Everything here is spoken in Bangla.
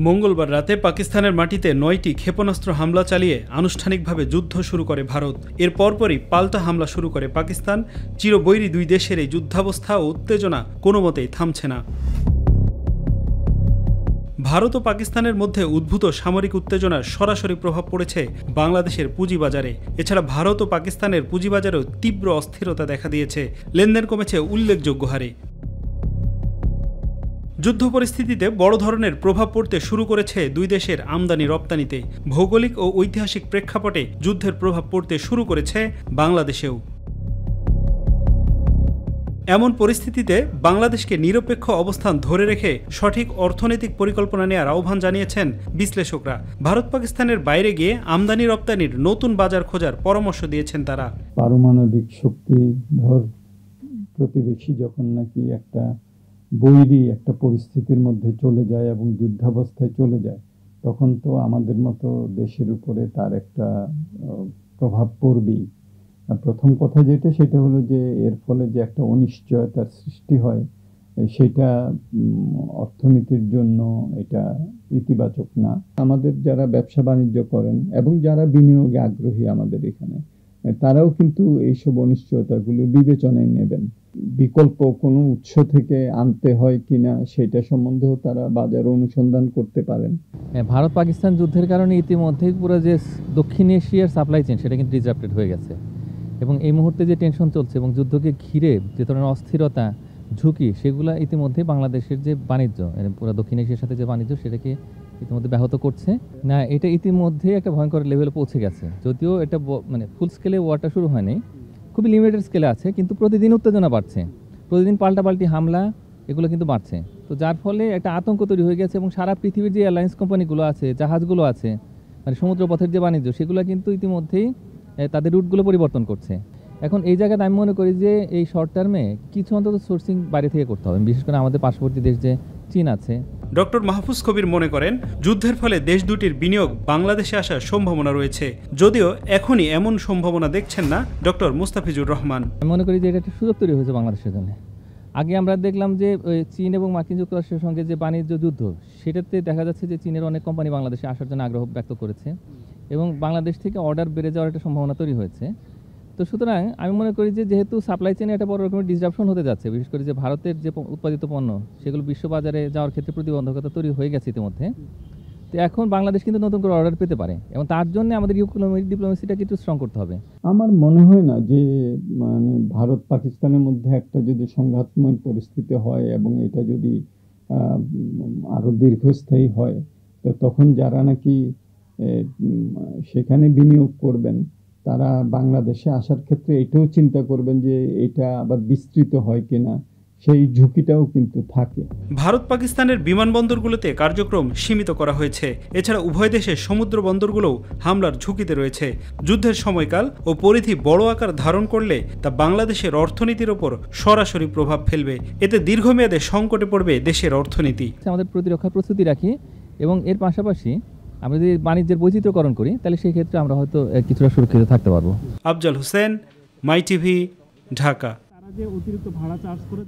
মঙ্গলবার রাতে পাকিস্তানের মাটিতে ৯টি ক্ষেপণাস্ত্র হামলা চালিয়ে আনুষ্ঠানিকভাবে যুদ্ধ শুরু করে ভারত। এর পরপরই পাল্টা হামলা শুরু করে পাকিস্তান। চিরবৈরী দুই দেশের এই যুদ্ধাবস্থা ও উত্তেজনা কোনোমতেই থামছে না। ভারত ও পাকিস্তানের মধ্যে উদ্ভূত সামরিক উত্তেজনার সরাসরি প্রভাব পড়েছে বাংলাদেশের পুঁজিবাজারে। এছাড়া ভারত ও পাকিস্তানের পুঁজিবাজারেও তীব্র অস্থিরতা দেখা দিয়েছে, লেনদেন কমেছে উল্লেখযোগ্য হারে। যুদ্ধ পরিস্থিতিতে বড় ধরনের প্রভাব পড়তে শুরু করেছে দুই দেশের আমদানি রপ্তানিতে। ভৌগোলিক ও ঐতিহাসিক প্রেক্ষাপটে যুদ্ধের প্রভাব পড়তে শুরু করেছে বাংলাদেশেও। এমন পরিস্থিতিতে বাংলাদেশকে নিরপেক্ষ অবস্থান ধরে রেখে সঠিক অর্থনৈতিক পরিকল্পনা নেওয়ার আহ্বান জানিয়েছেন বিশ্লেষকরা। ভারত পাকিস্তানের বাইরে গিয়ে আমদানি রপ্তানির নতুন বাজার খোঁজার পরামর্শ দিয়েছেন তারা। পারমাণবিক শক্তিধর প্রতিবেশী যখন নাকি একটা বৈরী একটা পরিস্থিতির মধ্যে চলে যায় এবং যুদ্ধাবস্থায় চলে যায়, তখন তো আমাদের মতো দেশের উপরে তার একটা প্রভাব পড়বেই। প্রথম কথা সেটা হলো যে এর ফলে যে একটা অনিশ্চয়তার সৃষ্টি হয়, সেটা অর্থনীতির জন্য এটা ইতিবাচক না। আমাদের যারা ব্যবসা বাণিজ্য করেন এবং যারা বিনিয়োগে আগ্রহী আমাদের এখানে, তারাও কিন্তু এইসব অনিশ্চয়তাগুলো বিবেচনায় নেবেন। বিকল্প কোনো উৎস থেকে আনতে হয় কিনা সেটা সম্বন্ধেও তারা বাজার অনুসন্ধান করতে পারেন। ভারত পাকিস্তান যুদ্ধের কারণে ইতিমধ্যেই পুরো যে দক্ষিণ এশিয়ার সাপ্লাই চেইন সেটা কিন্তু ডিসরাপ্টেড হয়ে গেছে, এবং এই মুহূর্তে যে টেনশন চলছে এবং যুদ্ধকে ঘিরে যে ধরনের অস্থিরতা, ঝুঁকি, সেগুলো ইতিমধ্যে বাংলাদেশের যে বাণিজ্য, পুরো দক্ষিণ এশিয়ার সাথে যে বাণিজ্য, সেটাকে ইতিমধ্যে ব্যাহত করছে না। এটা ইতিমধ্যে একটা ভয়ঙ্কর লেভেলে পৌঁছে গেছে। যদিও এটা ফুল স্কেলে ওয়ারটা শুরু হয়নি, খুবই লিমিটেড স্কেলে আছে, কিন্তু প্রতিদিন উত্তেজনা বাড়ছে, প্রতিদিন পাল্টাপাল্টি হামলা এগুলো কিন্তু বাড়ছে। তো যার ফলে একটা আতঙ্ক তৈরি হয়ে গেছে, এবং সারা পৃথিবীর যে এয়ারলাইন্স কোম্পানিগুলো আছে, জাহাজগুলো আছে, সমুদ্রপথের যে বাণিজ্য, সেগুলো কিন্তু ইতিমধ্যেই তাদের রুটগুলো পরিবর্তন করছে। এখন এই জায়গায় আমি মনে করি যে এই শর্ট টার্মে কিছু অন্তত সোর্সিং বাইরে থেকে করতে হবে, বিশেষ করে আমাদের পার্শ্ববর্তী দেশ যে চীন আছে। ডক্টর মাহফুজ কবির মনে করেন, যুদ্ধের ফলে দেশ দুটির বিনিয়োগ বাংলাদেশে আসার সম্ভাবনা রয়েছে, যদিও এখনই এমন সম্ভাবনা দেখছেন না ডক্টর মুস্তাফিজুর রহমান। আমি মনে করি যে এটা একটা সুযোগ তৈরি হয়েছে বাংলাদেশের জন্য। আগে আমরা দেখলাম যে চীন এবং মার্কিন যুক্তরাষ্ট্রের সঙ্গে যে বাণিজ্য যুদ্ধ, সেটাতে দেখা যাচ্ছে যে চীনের অনেক কোম্পানি বাংলাদেশে আসার জন্য আগ্রহ ব্যক্ত করেছে, এবং বাংলাদেশ থেকে অর্ডার বেড়ে যাওয়ার একটা সম্ভাবনা তৈরি হয়েছে। তো সুতরাং আমি মনে করি যে যেহেতু সাপ্লাই চেইনে একটা বড় রকমের ডিসরাপশন হতে যাচ্ছে, বিশেষ করে যে ভারতের যে উৎপাদিত পণ্য, সেগুলো বিশ্ববাজারে যাওয়ার ক্ষেত্রে প্রতিবন্ধকতা তৈরি হয়ে গেছে ইতিমধ্যে। তো এখন বাংলাদেশ কিন্তু নতুন করে অর্ডার পেতে পারে, এবং তার জন্য আমাদের ইকোনমিক ডিপ্লোমেসিটাকে একটু স্ট্রং করতে হবে। আমার মনে হয় না যে ভারত পাকিস্তানের মধ্যে একটা যদি সংঘাতময় পরিস্থিতি হয় এবং এটা যদি আরো দীর্ঘস্থায়ী হয়, তো তখন যারা নাকি সেখানে বিনিয়োগ করবেন, তারা বাংলাদেশে আসার ক্ষেত্রে এটাও চিন্তা করবেন যে এটা আবার বিস্তৃত হয় কিনা, সেই ঝুঁকিটাও কিন্তু থাকে। ভারত পাকিস্তানের বিমানবন্দরগুলোতে কার্যক্রম সীমিত করা হয়েছে। এছাড়া উভয় দেশের সমুদ্র বন্দরগুলোও হামলার ঝুঁকিতে রয়েছে। যুদ্ধের সময়কাল ও পরিধি বড় আকার ধারণ করলে তা বাংলাদেশের অর্থনীতির ওপর সরাসরি প্রভাব ফেলবে। এতে দীর্ঘমেয়াদে সংকটে পড়বে দেশের অর্থনীতি। আমাদের প্রতিরক্ষার প্রস্তুতি রাখি, এবং এর পাশাপাশি আমরা যদি বাণিজ্যের বৈচিত্র্যকরণ করি, তাহলে সেই ক্ষেত্রে আমরা হয়তো কিছুটা সুরক্ষিত থাকতে পারবো। আফজাল হোসেন, মাই টিভি, ঢাকা। তারা যে অতিরিক্ত ভাড়া চার্জ করে